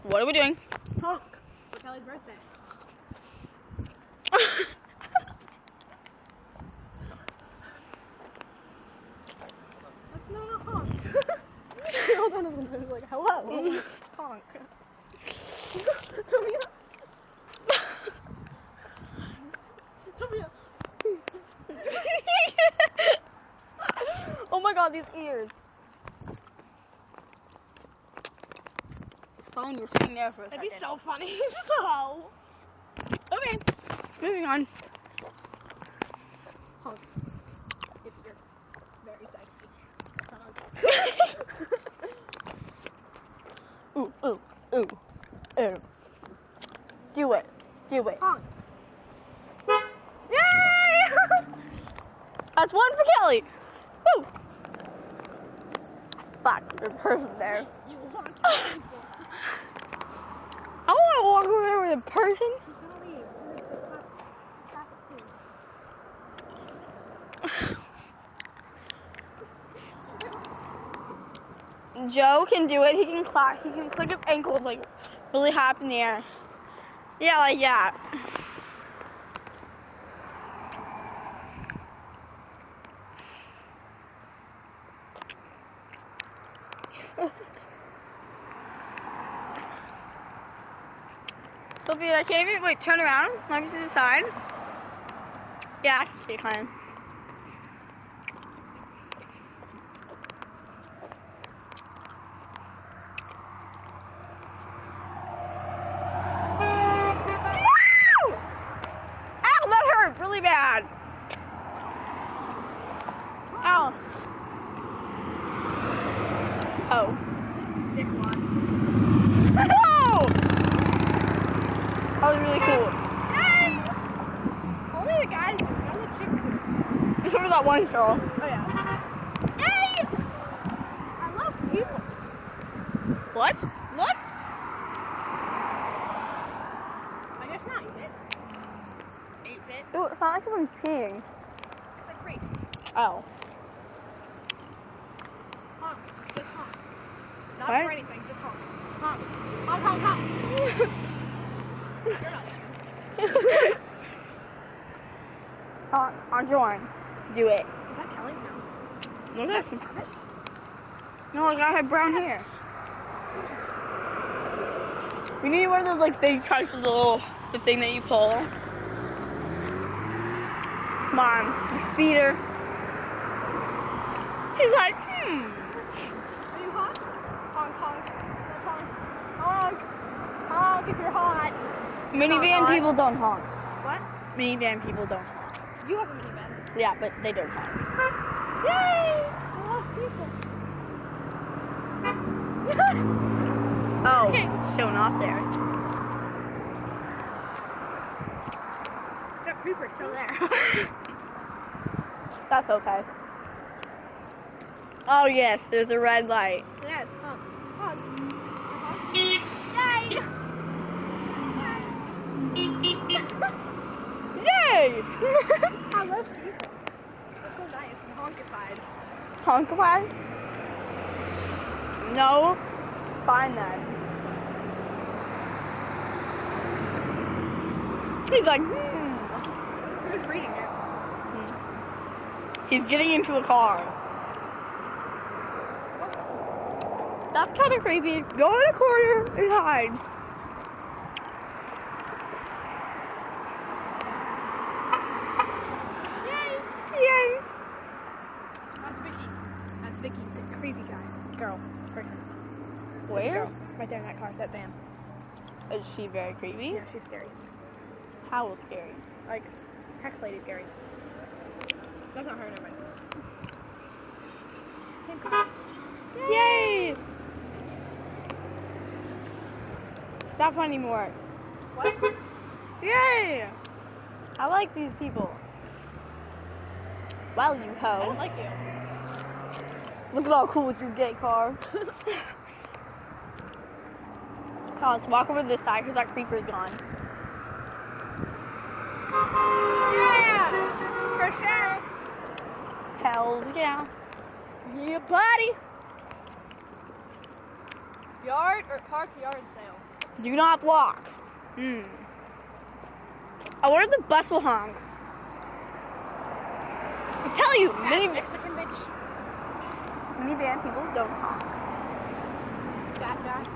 What are we doing? Honk for Kelly's birthday. That's not a honk. The old one was like, hello. Honk. Sophia. Sophia. Oh my god, these ears. Phone, you're sitting there for a second. That'd be so funny. So. Okay, moving on. Honk. If you're very sexy. Honk. Ooh, ooh, ooh, ooh. Do it. Do it. Honk. Yay! That's one for Kelly. Woo! Fuck, there's a person there. You honk people. I want to walk over there with a person. Joe can do it. He can clap. He can click his ankles like really high up in the air. Yeah, like that. Sophia, I can't even wait. Turn around. Let me see the side. Yeah, I can see it kind. Ow, that hurt really bad. Ow. Oh. Whoa! That was really cool. Yay! Only the guys do it, not the chicks do it. Except for that one girl. Oh yeah. Yay! I love people. What? Look. I guess not. 8-bit. Ooh, it's not like someone's peeing. It's like great. Oh. Honk. Just honk. Not What? for anything. Just honk. Honk. Honk, honk, honk. You're not serious. On Jordan. Do it. Is that Kelly? No. No, that's Travis? no, like I have brown hair. We need one of those like big trucks with the thing that you pull. Come on, the speeder. He's like, Are you hot? Honk, honk. Let's honk. Honk. Honk if you're hot. Minivan Not people don't honk. What? Minivan people don't honk. You have a minivan. Yeah, but they don't honk. Yay! I love people. Oh, Okay. showing off there. That creeper's still there. That's okay. Oh yes, there's a red light. Yes, honk. Honk. Honk. Yay! Yay! I love people. They're so nice and honkified. Honkified? No. Fine then. He's like, Who's reading it? He's getting into a car. That's kind of creepy. Go in the corner and hide. Yay! That's Vicky. That's Vicky, the creepy guy. Girl. Person. That's a Where? girl. Right there in that car, that van. Is she very creepy? Yeah, she's scary. How scary? Like, Hex Lady scary. That's not her, never mind. Same car. Yay! Stop finding more. What? Yay! I like these people. Well, you I hoe. don't like you. Look at all cool with your gay car. Oh, let's walk over to this side because that creeper's gone. Yeah! For sure. Hell yeah. Yeah, buddy. Yard or park yard sale. Do not block. I wonder if the bus will honk. I tell you, Mexican bitch. minivan people don't honk. Bad guy.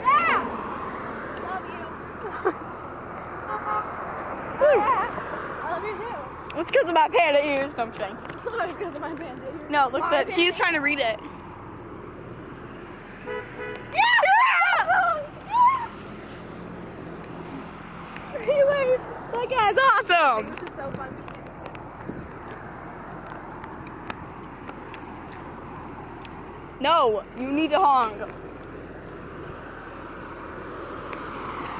Yeah! Love you. Yeah. I love you too. It's because of my panda ears. No, I'm kidding. It's because of my panda ears. No, look, My he's panda- trying to read it. He waved. That guy's awesome. This is so fun. No, you need to honk.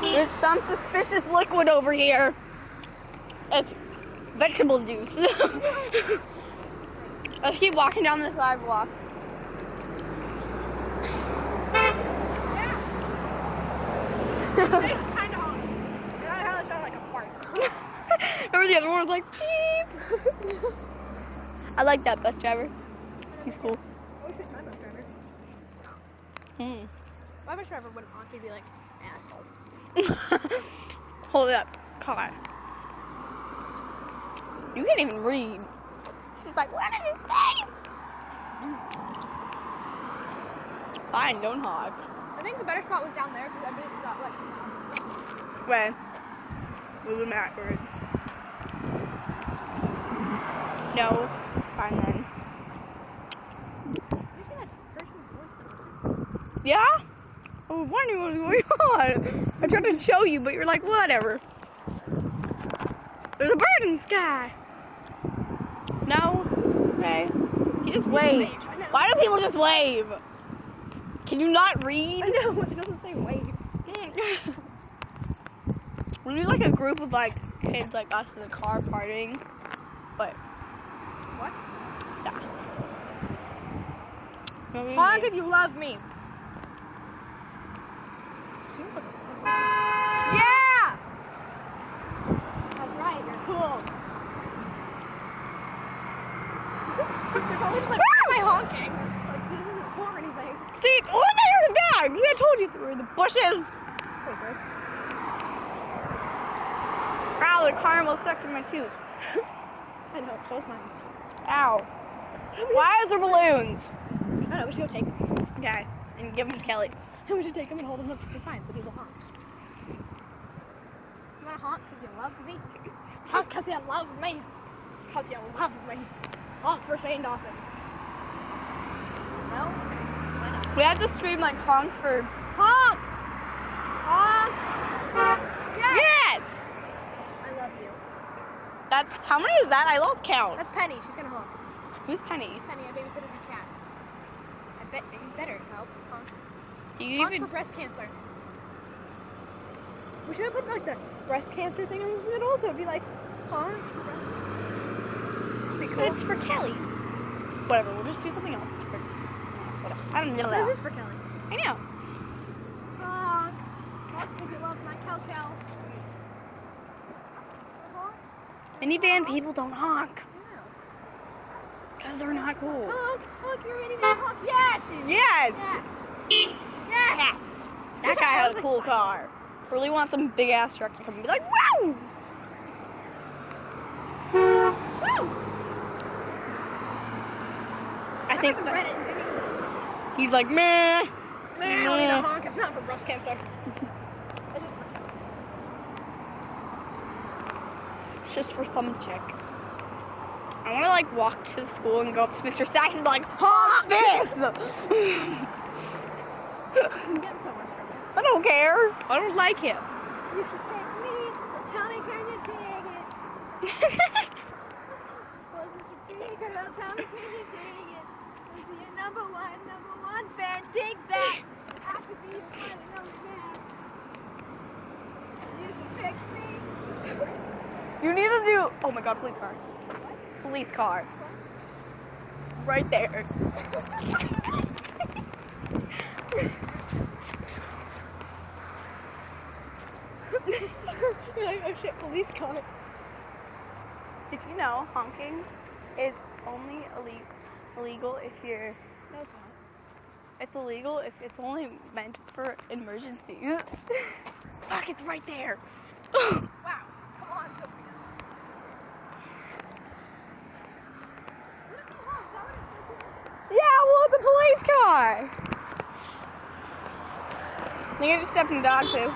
There's some suspicious liquid over here. It's vegetable juice. Let's keep walking down the sidewalk. It's kind of hot. And I heard it sound like a fart. Remember the other one was like beep. I like that bus driver. He's cool. Oh shit, my bus driver. My bus driver wouldn't honk, he'd be like, asshole. Hold it up. Come on. You can't even read. She's like, what did it say? Fine, don't honk. I think the better spot was down there because I just got like. When? Moving backwards. No. Fine then. Did you see that person's voice? Yeah? I was wondering what was going on. I tried to show you, but you're like, whatever. There's a bird in the sky. No? Okay. He just waved. Why do people just wave? Can you not read? I know, it doesn't say wave. We need like a group of like kids like us in the car partying. But What? yeah. No, we Honk need- if you love me. Yeah! That's right, you're cool. They're probably just like, why am I honking? Like, this isn't cool or anything. See, oh, there's a dog! See, I told you they were in the bushes. Sleepers. Ow, the caramel stuck to my tooth. I know, so is mine. Ow. Why is there balloons? I don't know, we should go take them. Okay, and give them to Kelly. We should take them and hold them up to the sign so people honk. You wanna honk because you love me? Honk because you love me. Because you love me. Honk for Shane Dawson. No? Why not? We have to scream like honk for. Honk! Honk! Yes! Yes! I love you. That's, how many is that? I lost count. That's Penny, she's gonna honk. Who's Penny? Penny, I babysitted the cat. I bet you better help. Honk. Do you Honk even. for breast cancer. We should have put like the breast cancer thing in the middle, so it'd be like honk. Be cool. But it's for Kelly. Whatever, we'll just do something else. Whatever. I don't know. So it's just for Kelly. I know. Honk. Honk if you love my cow. Minivan people don't honk. Yeah. Because they're not cool. Honk. Honk, you're ready to honk. Yes! Yes! Yes! Yes! That guy has a cool car. Really want some big ass truck to come and be like, woo! Woo! I think haven't that read it, did he? he's like, meh. Man, I don't need to honk. It's not for breast cancer. It's just for some chick. I want to like walk to the school and go up to Mr. Sachs and be like, honk this! I'm getting so much from it. I don't care. I don't like him. You should take me, so tell me can you dig it? Well, you should dig it, girl, tell me can you dig it? Is your number one fan? Dig that! I could be your one and only man. You should pick me. You need to do. Oh my god, police car. Police car. Right there. You're like, oh shit, police car. Did you know honking is only illegal if you're. No, it's not. It's illegal if it's only meant for emergencies. Fuck, it's right there. Wow. Come on, Sophia. Yeah, well, it's a police car. I think I just stepped in the dog poo.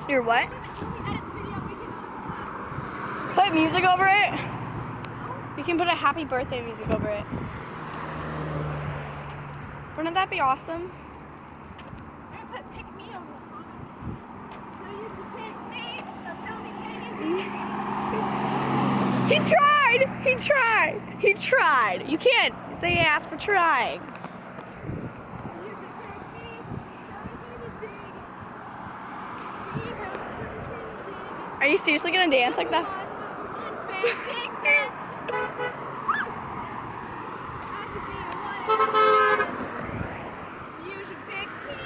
Your what? Put music over it. You can put a happy birthday music over it. Wouldn't that be awesome? He tried! He tried! He tried! You can't say ass for trying. Are you seriously gonna dance like that? You should pick me.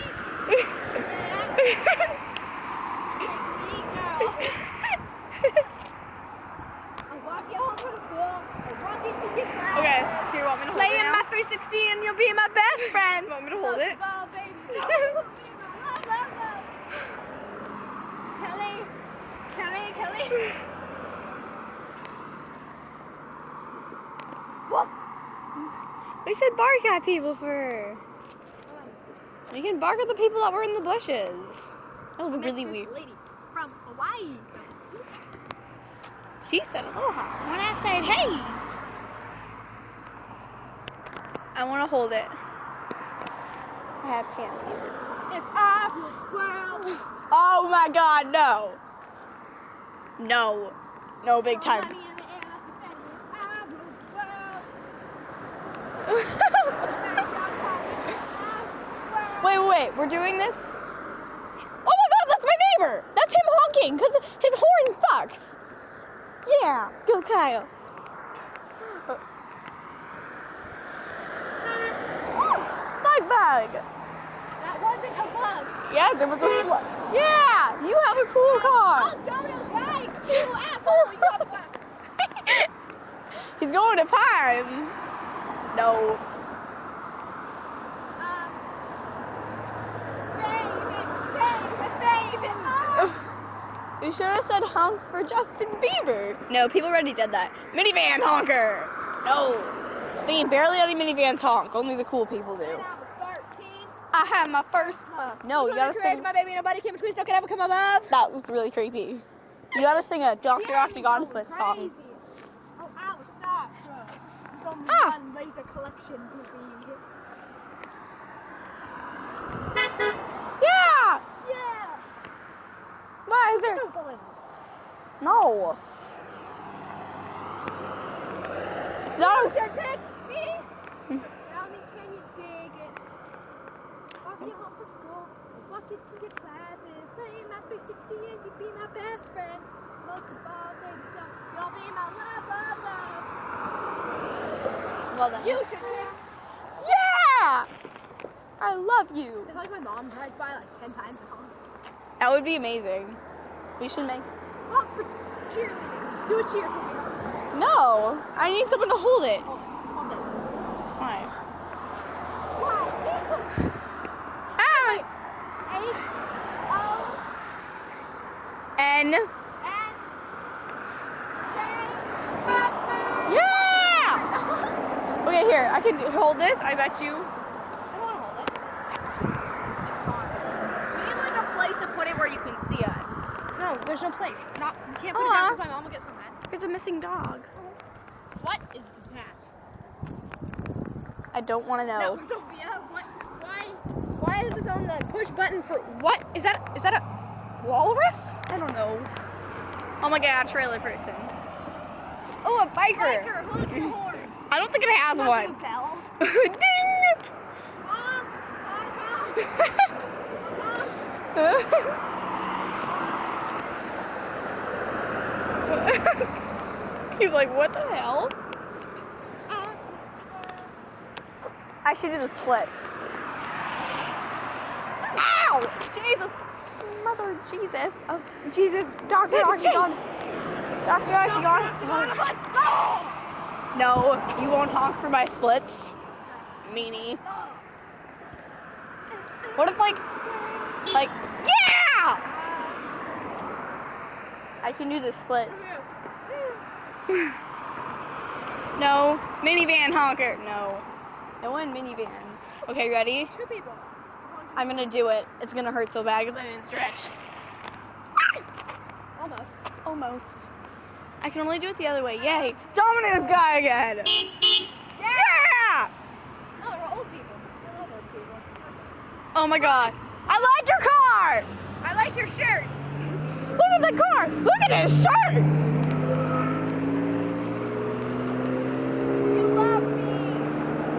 I'll walk you home from school. I'll walk you to your class. Okay, here, want me to hold Play it in now? my 360 and you'll be my best friend. Want me to hold it? Most of all, baby, you'll be my love. Kelly. Woof. We should bark at people for her. You can bark at the people that were in the bushes. That was really weird. Lady from Hawaii. She said aloha. When I said hey. I want to hold it. I have candy ears. If I was world. Oh my god, no. No. No, big time. Money in the air, if I was world. Wait, we're doing this? Oh my god, that's my neighbor! That's him honking, because his horn sucks! Yeah, go Kyle. Slide bug! That wasn't a bug. Yes, it was a slug. Yeah, you have a cool car! Oh, Dodo's right! You asshole! You have a bug. He's going to Pines. No. Baby. You should have said honk for Justin Bieber. No, people already did that. Minivan honker. No. See, barely any minivans honk. Only the cool people do. When I was 13. I had my first. No, you gotta sing. My baby, nobody came between, no could ever come above. That was really creepy. You gotta sing a Dr. Octagonopus song. Oh, ow, stop, bro. There's only one laser collection, baby. Yeah. Yeah. Why is there? No balloons. No. It's not. You should pick me. Tell me, can you dig it? Walk you home from school, walk you to your classes, play my 360 and you be my best friend. Most of all, baby, you'll be my love. Well then. You should pick. Yeah. I love you. It's like my mom drives by like 10 times a home. That would be amazing. We should make. Honk for cheerleading. Do a cheer for me. No, I need someone to hold it. Hold this. Why? Why? Ah. H-O-N. N. Yeah. Okay, here. I can hold this. I bet you. I don't want to hold it. We need like a place to put it where you can see us. No, there's no place. You can't put it down because my mom will get so mad. There's a missing dog. What is that? I don't want to know. No, Sophia. Why is this on the push button for what? Is that a walrus? I don't know. Oh my god, trailer person. Oh, a biker. Biker, honk your horn. I don't think it has Fuck one. you, pal. Ding! Honk, He's like, what the hell? I should do the splits. Ow! Jesus. Mother Jesus of Jesus. Dr. Octagon. Dr. Ash, you want? No, you won't honk for my splits. Meanie. What if like, yeah! I can do the splits. No, minivan honker. No. No one minivans. Okay, ready? 2 people. I'm gonna do it. It's gonna hurt so bad because I didn't stretch. Almost. Almost. I can only do it the other way. Yay! Dominate this guy again! Yeah! Yeah! No, they're old people. I love old people. Oh my god. I like your car! I like your shirt. Look at the car! Look at his shirt! You love me.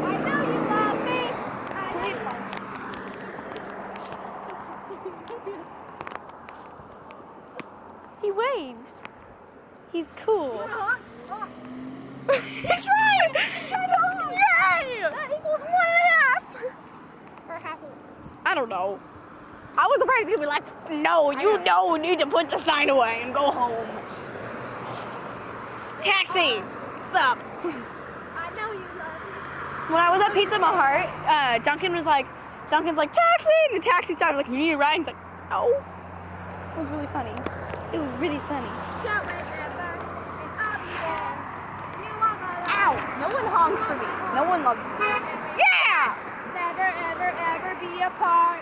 I know you love me. I know you love me. He waves. He's cool. You wanna honk? Honk. He's right! He's trying to honk. Yay! That equals 1.5. Or half of it. I don't know. I was afraid he was gonna be like, no, you need to put the sign away and go home. Taxi! Stop. I know you love me. When I was at Pizza Hut, Duncan's like, taxi! And the taxi stopped, like, you need a ride? He's like, no. It was really funny. It was really funny. Shout whenever, and I'll be there. You are my love. Ow! No one honks for me. No one loves me. Yeah! Never, ever, ever be apart.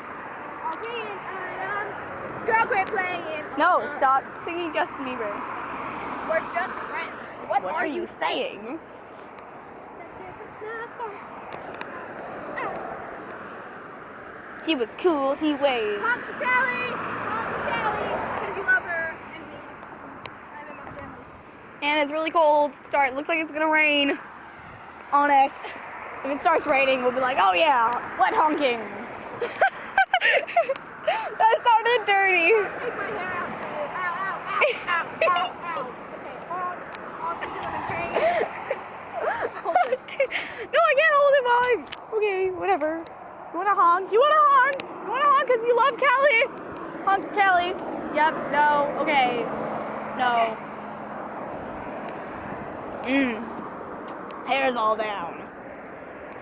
I'll be an item. Girl, quit playing. No, stop singing Justin Bieber. We're just friends. What are you saying? He was cool, he waved. Hospitality! Hospitality! Because you love her and me. I'm in my family. And it's really cold. Looks like it's gonna rain on us. If it starts raining, we'll be like, oh yeah, wet honking. That sounded dirty. Take my hair out. Ow, ow, ow, ow, ow, ow. Okay, honk. Honk until I'm in pain. Hold this. No, I can't hold it mine. Okay, whatever. You wanna honk? You wanna honk? You wanna honk because you love Kelly? Honk for Kelly. Yep, no, okay. No. Hair's all down.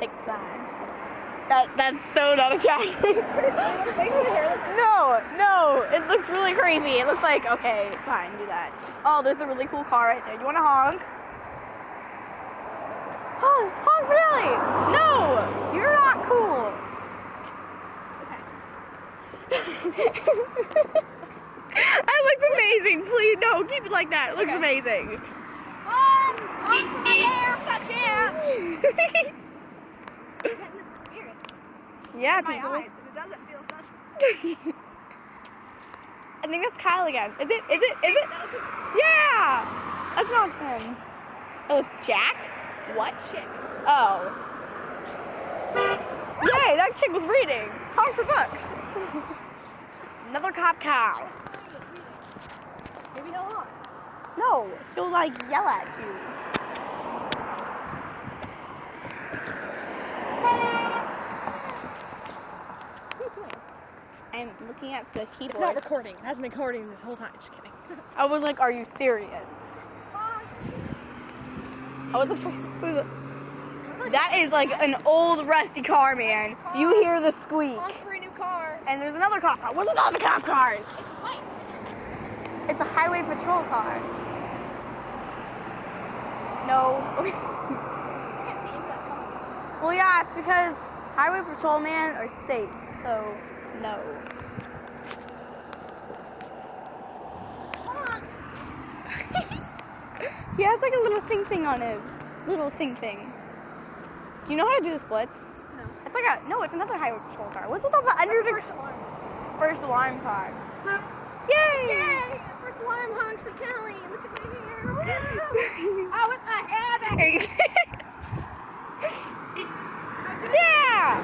Take the sign. That's so not attractive. No, it looks really creepy. It looks like, okay, fine, do that. Oh, there's a really cool car right there. You wanna honk? Honk, honk really? No, you're not cool. That looks amazing. Please, no, keep it like that. It looks amazing. Honk for my hair. Fuck yeah. Getting the spirit. Yeah, My people. eyes, and it doesn't feel such. I think that's Kyle again. Is it? Yeah! That's not him. Oh, it's Jack? What? Chick. Oh. Yay, that chick was reading. Honk for books. Another cop cow. Maybe he'll honk. No, he'll like yell at you. I'm looking at the keyboard. It's not recording. It hasn't been recording this whole time. Just kidding. I was like, are you serious? I was afraid. That is like an old rusty car, man. Do you hear the squeak? Honk for a new car. And there's another cop car. What's with all the cop cars? It's white. It's a highway patrol car. No. I can't see into that car. Well, yeah, it's because highway patrolmen are safe, so no. Honk. He has like a little thing on his little thing. Do you know how to do the splits? No. It's like it's another highway patrol car. What's with all the first alarm car? Yay! Yay! First alarm honk for Kelly. Look at my hair. Oh, with my hair back. Yeah!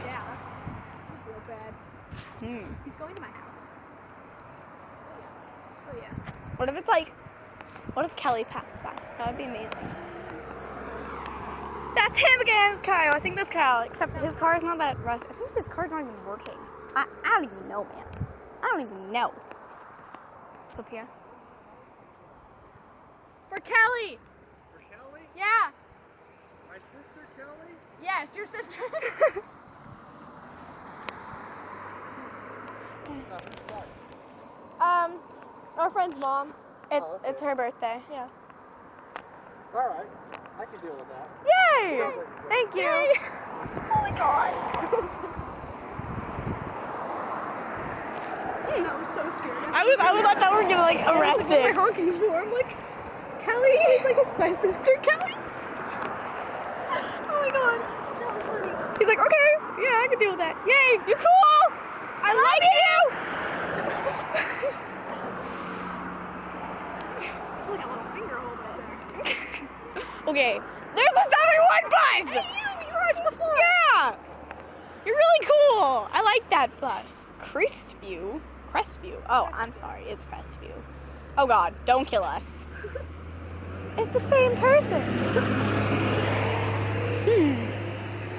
Yeah. That's real bad. He's going to my house. Oh yeah. What if Kelly passed by? That would be amazing. That's him again, it's Kyle. I think that's Kyle, except his car is not that rusty. I think his car's not even working. I don't even know, man. I don't even know. Sophia? For Kelly. For Kelly? Yeah. My sister Kelly? Yes, your sister. Who's that? Our friend's mom. It's Oh, okay. it's her birthday. Yeah. All right. I can deal with that. Yay! Sounds like a good Thank you. Yay. Oh my god. That was so scary. I thought we were gonna like arrest What am I it. honking for? I'm like, Kelly? He's like, my sister Kelly? Oh my god. That was funny. He's like, okay, yeah, I can deal with that. Yay, you cool? I love you. It's like a little finger hold right there. Okay, there's the 71 bus. Hey, you were before. Yeah, you're really cool. I like that bus. Crestview. Oh, I'm sorry, it's Crestview. Oh god, don't kill us. It's the same person.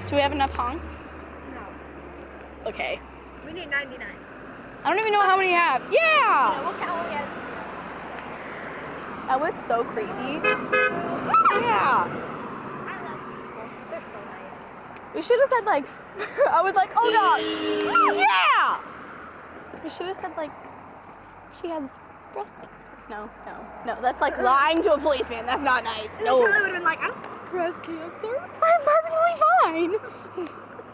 Do we have enough honks? No. Okay. We need 99. I don't even know how many you have. Yeah! We'll count when we have. That was so creepy. Yeah. I love people. They're so nice. We should have said like, I was like, oh god. Yeah! We should have said like, she has breast cancer. No. That's like lying to a policeman. That's not nice. And No. Kelly would have been like, I don't have breast cancer. I'm perfectly fine.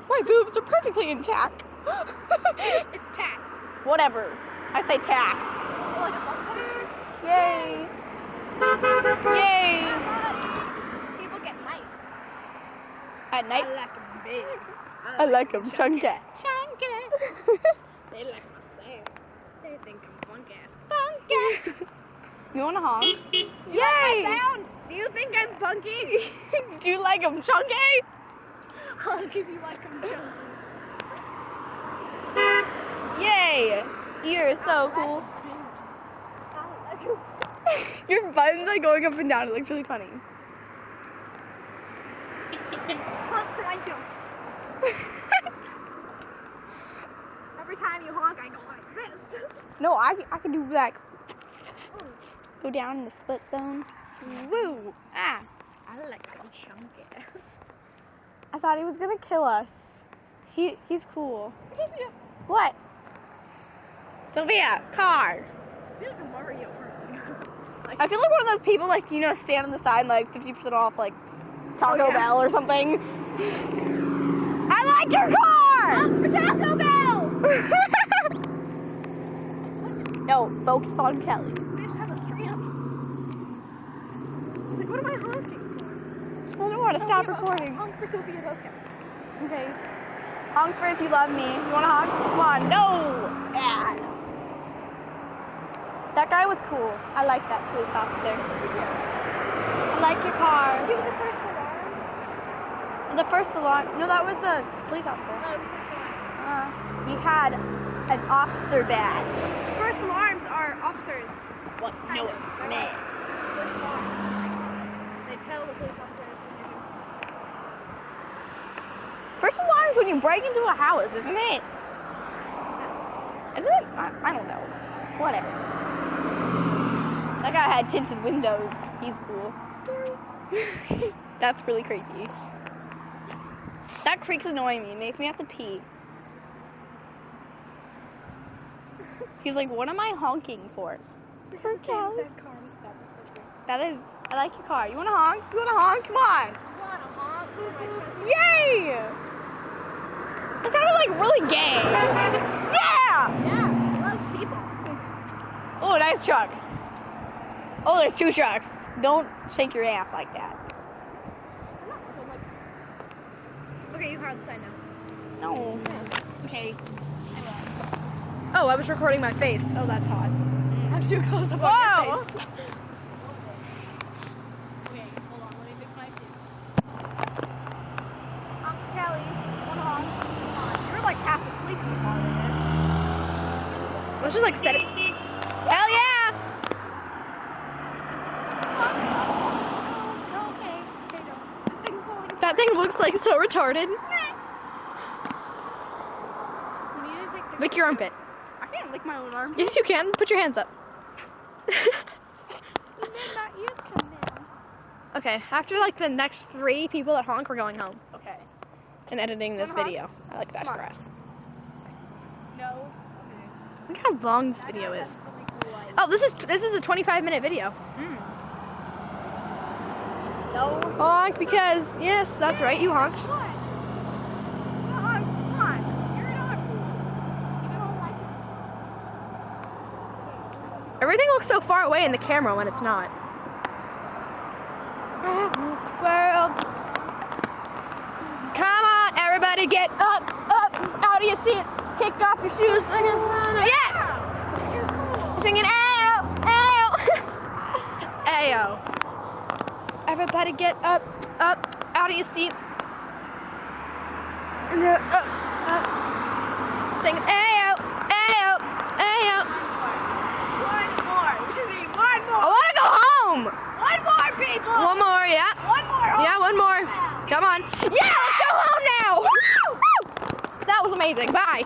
My boobs are perfectly intact. It's tax. Whatever. I say tack. Like a bump. Yay. Yay. People get nice. At night, I like them big. I like them chunky. Chunky. They like my sound. They think I'm funky. Funky. You want to honk? Do you like my sound? Do you think I'm funky? Do you like them chunky? Honk if you like them chunky. Yay. You're so cool. I like 'em. Your buttons are going up and down. It looks really funny. Honk for my jokes. Every time you honk, I go like this. No, I can do like, go down in the split zone. Woo. Ah. I like them chunky. I thought he was going to kill us. He's cool. What? Sophia, car. I feel like a Mario person. I feel like one of those people, like, you know, stand on the side, like, 50% off, like, Taco yeah. Bell or something. I like your car! Honk for Taco Bell! No, focus on Kelly. I just have a strand. It's like, what am I honking for? I don't want to stop recording. Honk for Sophia Lopez. Okay. Honk for if you love me. You want to honk? Come on. No! Bad. That guy was cool. I like that police officer. I like your car. He was the first alarm. The first alarm. No, that was the police officer. That was the first alarm. He had an officer badge. First alarms are officers. What? Kind No, of. They're man. First alarms. Like, they tell the police officers when they're doing something. First alarm's when you break into a house, isn't it? Isn't it? I don't know. Whatever. That guy had tinted windows. He's cool. Scary. That's really creepy. That creak's annoying me. It makes me have to pee. He's like, what am I honking for? For Kelly. That is, I like your car. You want to honk? You want to honk? Come on. You want to honk for my chunky? Yay! That sounded like really gay. Yeah! Yeah, he loves people. Oh, nice truck. Oh, there's two trucks. Don't shake your ass like that. Okay, you car on the side now. No. Okay. Oh, I was recording my face. Oh, that's hot. I'm too close up Whoa! on your face. Okay, hold on. Let me fix my suit. Uncle Kelly, wanna honk? Come on. You're like half asleep in the car right now. Let's just like set it. Hell yeah! No, okay. Okay, don't. This thing's falling apart. That thing looks like so retarded. We need to take the Lick your armpit. I can't lick my own arm. Yes, you can. Put your hands up. Not use Okay, after like the next 3 people that honk, we're going home. Okay. And editing this Honk? video. I like that Come on. for us. No. Look how long this video is. Oh, this is a 25-minute video. No. Honk because yes, that's right, you honked. Come on. Come on. You're not cool. You don't like it. Everything looks so far away in the camera when it's not. World. Come on, everybody, get up, out of your seat, kick off your shoes. Yes! You're cool. Singing ayo, ayo, ayo. Everybody get up, out of your seats. Singing ayo, ayo, ayo. One more. We just need one more. I want to go home. One more, people. One more, yeah. One more. Yeah, one more. Come on. Yeah, let's go home now. Woo! That was amazing. Bye.